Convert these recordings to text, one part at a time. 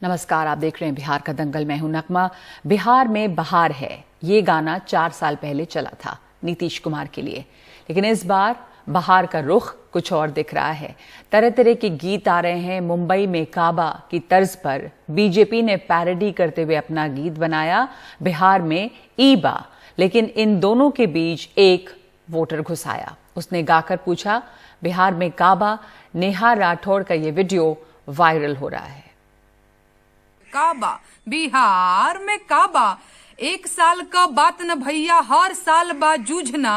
नमस्कार, आप देख रहे हैं बिहार का दंगल। मैं हूं नगमा। बिहार में बहार है, ये गाना 4 साल पहले चला था नीतीश कुमार के लिए, लेकिन इस बार बहार का रुख कुछ और दिख रहा है। तरह तरह के गीत आ रहे हैं। मुंबई में काबा की तर्ज पर बीजेपी ने पैरोडी करते हुए अपना गीत बनाया, बिहार में ईबा। लेकिन इन दोनों के बीच एक वोटर घुस आया। उसने गाकर पूछा, बिहार में काबा। नेहा राठौड़ का ये वीडियो वायरल हो रहा है। काबा, बिहार में काबा, 1 साल का बात न भैया, हर साल बा जूझना।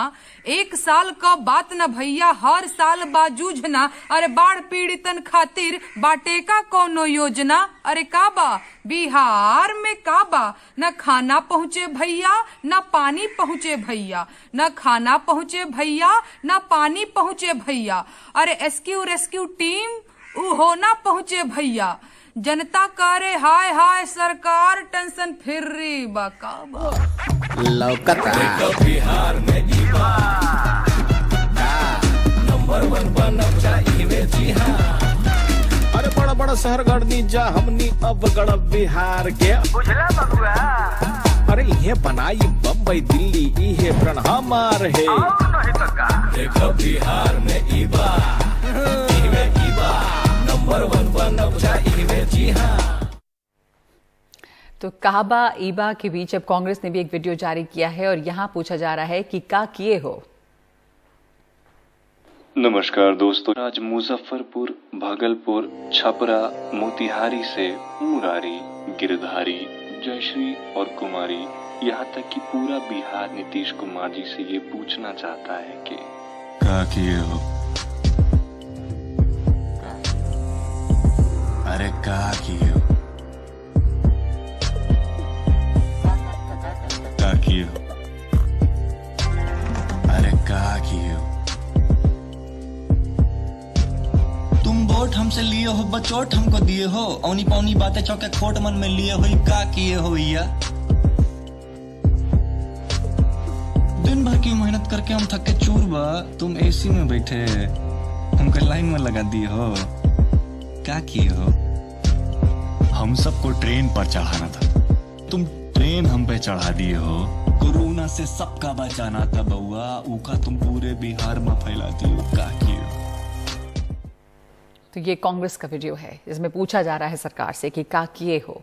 1 साल का बात न भैया, हर साल बा जूझना। अरे बाढ़ पीड़ितन खातिर बाटे का कोनो योजना। अरे काबा, बिहार में काबा, न खाना पहुँचे भैया, न पानी पहुँचे भैया, न खाना पहुँचे भैया, न पानी पहुँचे भैया। अरे रेस्क्यू टीम हो ना पहुँचे भैया। जनता करे हाय हाय, सरकार टेंशन फिर रही बाकाबा। लौकता बिहार में ईबा नंबर 1 बनब चाहिए जी हाँ। अरे बड़ा बड़ा शहर गढ़नी जा हमनी अब गढ़ बिहार के बुझला बबुआ। अरे ये बनाई बम्बई दिल्ली इहे प्रण हमार है। देखो बिहार में ईबा नंबर 1 बनब चाहिए जी हाँ। तो काबा ईबा के बीच अब कांग्रेस ने भी एक वीडियो जारी किया है और यहां पूछा जा रहा है कि क्या किए हो। नमस्कार दोस्तों, आज मुजफ्फरपुर, भागलपुर, छपरा, मोतिहारी से मुरारी, गिरधारी, जयश्री और कुमारी, यहाँ तक कि पूरा बिहार नीतीश कुमार जी से ये पूछना चाहता है कि क्या किए हो। अरे क्या किए हो, क्या किए हो, अरे क्या किए हो। तुम वोट हमसे लिए हो, बचोट हमको दिए हो, औनी पौनी बातें चौके खोट मन में लिए हो। क्या किए हो भैया, दिन भर की मेहनत करके हम थके चूर बा, तुम एसी में बैठे हमको लाइन में लगा दिए हो। क्या किए हो। हम सबको ट्रेन पर चढ़ाना था, तुम ट्रेन हम पे चढ़ा दिए हो। कोरोना से सबका बचाना था बउआ, ऊका तुम पूरे बिहार में फैला दिए हो। क्या किए हो। तो ये कांग्रेस का वीडियो है, इसमें पूछा जा रहा है सरकार से कि क्या किए हो।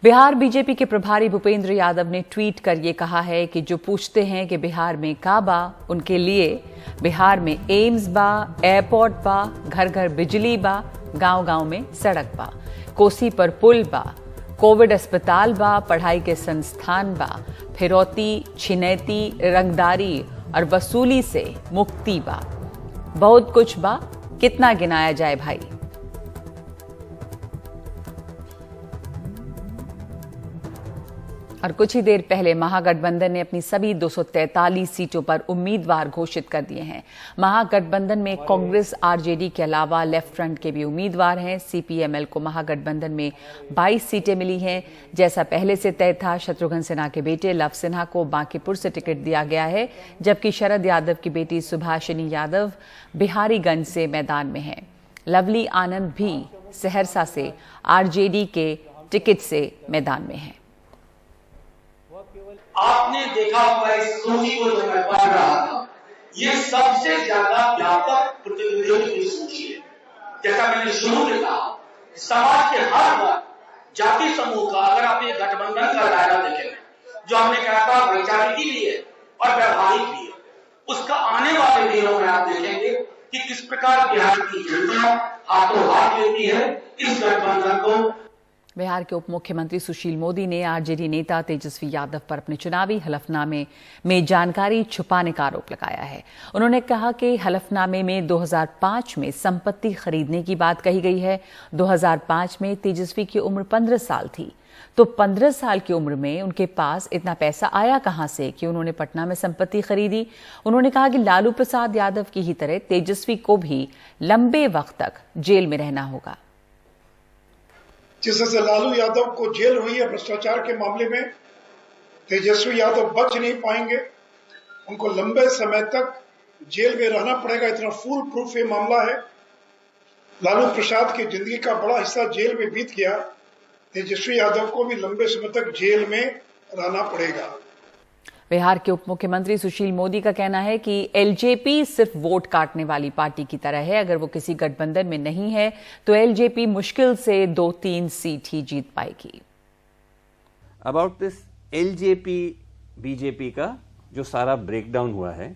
बिहार बीजेपी के प्रभारी भूपेंद्र यादव ने ट्वीट कर ये कहा है कि जो पूछते हैं कि बिहार में काबा, उनके लिए बिहार में एम्स बा, एयरपोर्ट बा, घर घर बिजली बा, गांव गांव में सड़क बा, कोसी पर पुल बा, कोविड अस्पताल बा, पढ़ाई के संस्थान बा, फिरौती, छिनैती, रंगदारी और वसूली से मुक्ति बा, बहुत कुछ बा, कितना गिनाया जाए भाई। और कुछ ही देर पहले महागठबंधन ने अपनी सभी 243 सीटों पर उम्मीदवार घोषित कर दिए हैं। महागठबंधन में कांग्रेस, आरजेडी के अलावा लेफ्ट फ्रंट के भी उम्मीदवार हैं। सीपीएमएल को महागठबंधन में 22 सीटें मिली हैं। जैसा पहले से तय था, शत्रुघ्न सिन्हा के बेटे लव सिन्हा को बांकीपुर से टिकट दिया गया है, जबकि शरद यादव की बेटी सुभाषिनी यादव बिहारीगंज से मैदान में हैं। लवली आनंद भी सहरसा से आरजेडी के टिकट से मैदान में हैं। आपने देखा होगा इस सूची को जो मैं पढ़ रहा था, ये सबसे ज्यादा व्यापक प्रतिनिधियों की सूची है। जैसा मैंने शुरू में कहा, समाज के हर वर्ग, जाति समूह का अगर आप ये गठबंधन का दायरा देखेंगे, जो हमने कहा था वैचारिक भी है और व्यवहारिक भी है, उसका आने वाले दिनों में आप देखेंगे कि किस प्रकार बिहार की जनता हाथों हाथ लेती है इस गठबंधन को। बिहार के उप मुख्यमंत्री सुशील मोदी ने आरजेडी नेता तेजस्वी यादव पर अपने चुनावी हलफनामे में जानकारी छुपाने का आरोप लगाया है। उन्होंने कहा कि हलफनामे में 2005 में संपत्ति खरीदने की बात कही गई है। 2005 में तेजस्वी की उम्र 15 साल थी, तो 15 साल की उम्र में उनके पास इतना पैसा आया कहां से कि उन्होंने पटना में संपत्ति खरीदी। उन्होंने कहा कि लालू प्रसाद यादव की ही तरह तेजस्वी को भी लंबे वक्त तक जेल में रहना होगा। जिससे लालू यादव को जेल हुई है भ्रष्टाचार के मामले में, तेजस्वी यादव बच नहीं पाएंगे, उनको लंबे समय तक जेल में रहना पड़ेगा। इतना फुल प्रूफ ये मामला है। लालू प्रसाद की जिंदगी का बड़ा हिस्सा जेल में बीत गया, तेजस्वी यादव को भी लंबे समय तक जेल में रहना पड़ेगा। बिहार के उप मुख्यमंत्री सुशील मोदी का कहना है कि एलजेपी सिर्फ वोट काटने वाली पार्टी की तरह है। अगर वो किसी गठबंधन में नहीं है तो एलजेपी मुश्किल से 2-3 सीट ही जीत पाएगी। अबाउट दिस एलजेपी बीजेपी का जो सारा ब्रेकडाउन हुआ है,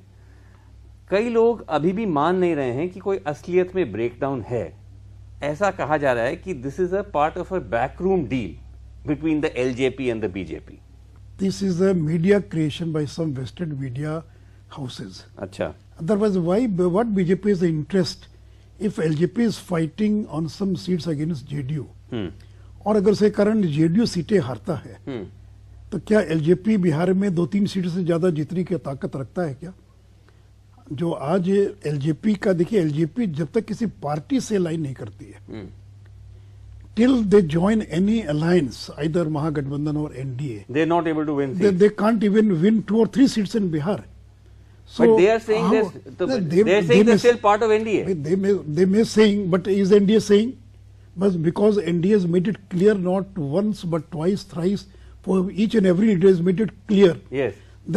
कई लोग अभी भी मान नहीं रहे हैं कि कोई असलियत में ब्रेकडाउन है। ऐसा कहा जा रहा है कि this is a part of a backroom deal between the LJP and the BJP. This is a media creation by some vested media houses. अच्छा। Otherwise, what BJP is the interest if LJP is fighting on some seats against JDU? और अगर से कारण JDU सीटें हारता है, तो क्या LJP बिहार में 2-3 सीट से ज्यादा जीतने की ताकत रखता है क्या? जो आज LJP का देखिए, LJP जब तक किसी पार्टी से लाइन नहीं करती है, till they join any alliance, either Mahagठबंधन or NDA, they are not able to win seats. They can't even win 2 or 3 seats in Bihar. So but they are saying they're saying they're still part of NDA. They may saying, but is NDA saying? But because NDA has made it clear not once but twice, thrice, for each and every leader has made it clear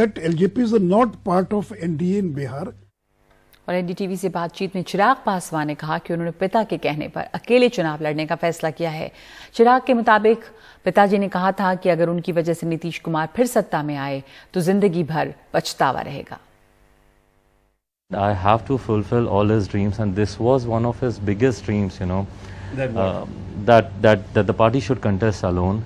that LJP is not part of NDA in Bihar. और NDTV से बातचीत में चिराग पासवान ने कहा कि उन्होंने पिता के कहने पर अकेले चुनाव लड़ने का फैसला किया है। चिराग के मुताबिक पिताजी ने कहा था कि अगर उनकी वजह से नीतीश कुमार फिर सत्ता में आए तो जिंदगी भर पछतावा रहेगा। I have to fulfill all his dreams, and this was one of his biggest dreams, you know, that the party should contest alone.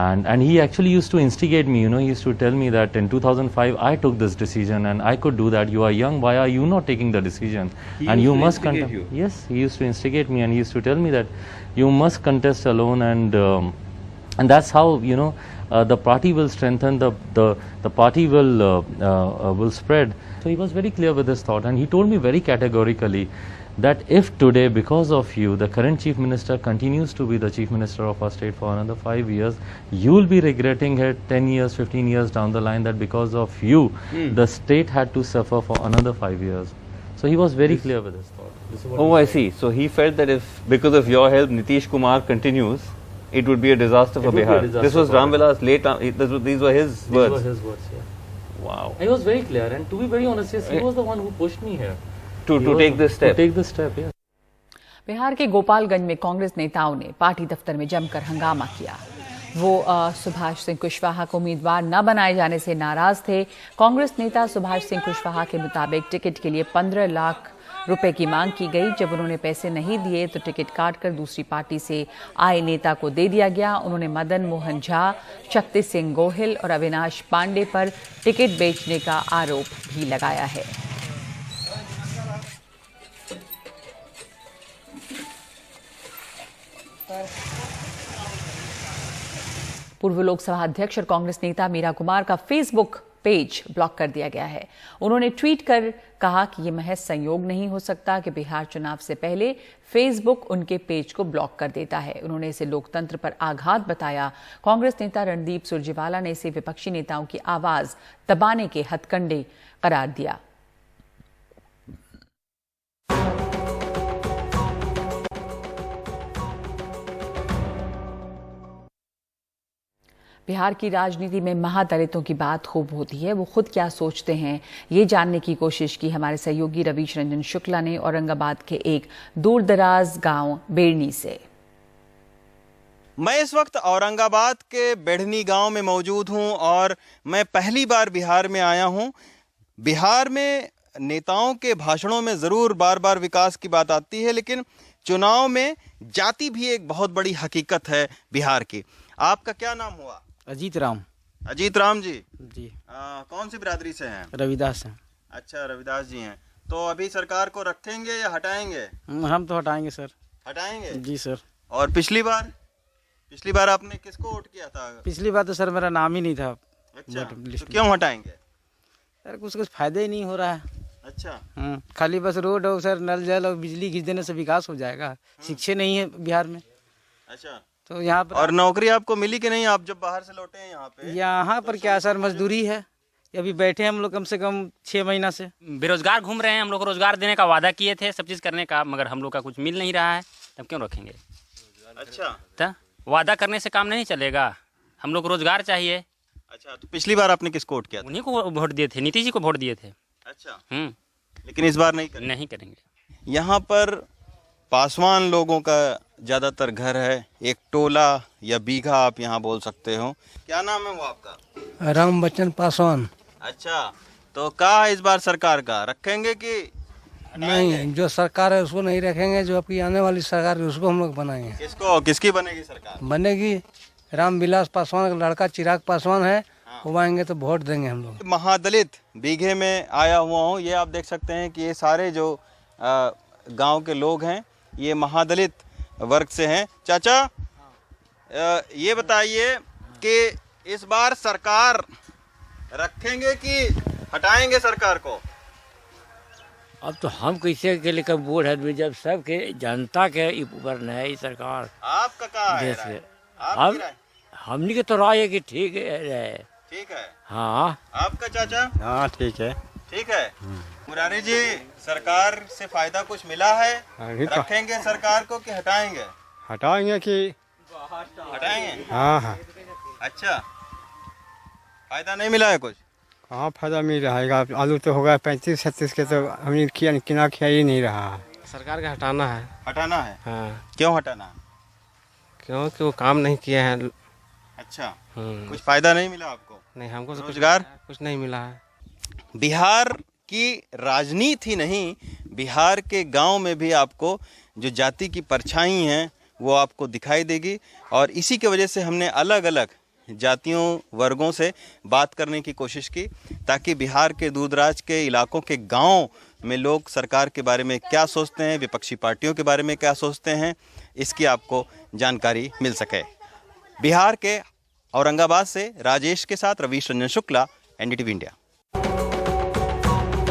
And he actually used to instigate me, you know, he used to tell me that in 2005 I took this decision and I could do that. You are young, why are you not taking the decision? And you must contest. Yes, he used to instigate me and he used to tell me that you must contest alone, and that's how, you know, the party will strengthen, the party will spread. So he was very clear with his thought, and he told me very categorically that if today, because of you, the current chief minister continues to be the chief minister of our state for another 5 years, you will be regretting it 10 years, 15 years down the line, that because of you, the state had to suffer for another 5 years. So he was very clear with his thought. Oh, I see. So he felt that if, because of your help, Nitish Kumar continues, it would be a disaster for Bihar. This was Ramvilas late. These were his words. These were his words. Yeah. Wow. He was very clear, and to be very honest, yes, he was the one who pushed me here. To take this step. To take this step, yes. Bihar के गोपालगंज में कांग्रेस नेताओं ने party दफ्तर में जमकर हंगामा किया। वो सुभाष सिंह कुशवाहा को उम्मीदवार न बनाए जाने से नाराज थे। कांग्रेस नेता सुभाष सिंह कुशवाहा के मुताबिक टिकट के लिए 15 लाख रुपए की मांग की गई। जब उन्होंने पैसे नहीं दिए तो टिकट काटकर दूसरी पार्टी से आए नेता को दे दिया गया। उन्होंने मदन मोहन झा, शक्ति सिंह गोहिल और अविनाश पांडे पर टिकट बेचने का आरोप भी लगाया है। पूर्व लोकसभा अध्यक्ष और कांग्रेस नेता मीरा कुमार का फेसबुक पेज ब्लॉक कर दिया गया है। उन्होंने ट्वीट कर कहा कि यह महज संयोग नहीं हो सकता कि बिहार चुनाव से पहले फेसबुक उनके पेज को ब्लॉक कर देता है। उन्होंने इसे लोकतंत्र पर आघात बताया। कांग्रेस नेता रणदीप सुरजेवाला ने इसे विपक्षी नेताओं की आवाज दबाने के हथकंडे करार दिया। बिहार की राजनीति में महादलितों की बात खूब होती है। वो खुद क्या सोचते हैं, ये जानने की कोशिश की हमारे सहयोगी रवीश रंजन शुक्ला ने औरंगाबाद के एक दूरदराज गांव बेड़नी से। मैं इस वक्त औरंगाबाद के बेढ़नी गांव में मौजूद हूं और मैं पहली बार बिहार में आया हूं। बिहार में नेताओं के भाषणों में ज़रूर बार बार विकास की बात आती है, लेकिन चुनाव में जाति भी एक बहुत बड़ी हकीकत है बिहार की। आपका क्या नाम हुआ? अजीत राम। अजीत राम जी। जी। कौन सी बिरादरी से हैं? रविदास हैं। अच्छा, रविदास जी हैं। तो अभी सरकार को रखेंगे या हटाएंगे? हम तो हटाएंगे सर। हटाएंगे? जी सर। और पिछली बार आपने किसको वोट किया था? पिछली बार तो सर मेरा नाम ही नहीं था। अच्छा, तो क्यों हटाएंगे? सर कुछ फायदा ही नहीं हो रहा है। अच्छा। खाली बस रोड और सर नल जल और बिजली खींच देने से विकास हो जाएगा। शिक्षा नहीं है बिहार में। अच्छा, तो यहाँ पर। और नौकरी आपको मिली कि नहीं? आप जब बाहर से लौटे हैं यहाँ पे? यहाँ पर क्या सर, मजदूरी है। अभी बैठे हैं हम लोग कम से कम 6 महीना से बेरोजगार घूम रहे हैं। हम लोग को रोजगार देने का वादा किए थे, सब चीज़ करने का, मगर हम लोग का कुछ मिल नहीं रहा है। तब क्यों रखेंगे? अच्छा, वादा करने से काम नहीं चलेगा, हम लोग को रोजगार चाहिए। अच्छा, तो पिछली बार आपने किसको वोट किया था? उन्हीं को वोट दिए थे, नीतीश जी को वोट दिए थे। अच्छा। लेकिन इस बार नहीं करेंगे। यहाँ पर पासवान लोगों का ज्यादातर घर है, एक टोला या बीघा आप यहाँ बोल सकते हो। क्या नाम है वो आपका? राम बच्चन पासवान। अच्छा, तो कहा इस बार सरकार का रखेंगे कि नहीं? जो सरकार है उसको नहीं रखेंगे, जो आपकी आने वाली सरकार है उसको हम लोग बनाएंगे। किसको, किसकी बनेगी सरकार? बनेगी रामविलास पासवान का लड़का चिराग पासवान है, वो आएंगे तो वोट देंगे हम लोग। महादलित बीघे में आया हुआ हूँ, ये आप देख सकते हैं कि ये सारे जो गांव के लोग हैं ये महादलित वर्ग से हैं। चाचा, ये बताइए कि इस बार सरकार रखेंगे कि हटाएंगे सरकार को? अब तो हम कैसे के लिए वोट है जब सबके जनता के ऊपर न है सरकार। आपका कहाँ है राय? हम हमनी के तो राय है कि ठीक है। ठीक है। हाँ। आपका चाचा? हाँ ठीक है। ठीक है। मुरारी जी, सरकार से फायदा कुछ मिला है? रखेंगे सरकार को कि हटाएंगे? हटाएंगे कि हटाएंगे? हाँ। अच्छा, फायदा नहीं मिला है कुछ? कहाँ फायदा मिल रहा है? आलू तो होगा 35-36 के, तो हमने किना खिया ही नहीं रहा। सरकार का हटाना है। हटाना है? हाँ। क्यों हटाना है? क्योंकि वो काम नहीं किए हैं। अच्छा, कुछ फायदा नहीं मिला आपको? नहीं, हमको रोजगार कुछ नहीं मिला है। बिहार की राजनीति नहीं, बिहार के गांव में भी आपको जो जाति की परछाई हैं वो आपको दिखाई देगी। और इसी की वजह से हमने अलग अलग जातियों वर्गों से बात करने की कोशिश की, ताकि बिहार के दूरदराज के इलाकों के गांव में लोग सरकार के बारे में क्या सोचते हैं, विपक्षी पार्टियों के बारे में क्या सोचते हैं, इसकी आपको जानकारी मिल सके। बिहार के औरंगाबाद से राजेश के साथ रवीश रंजन शुक्ला, एनडीटीवी इंडिया।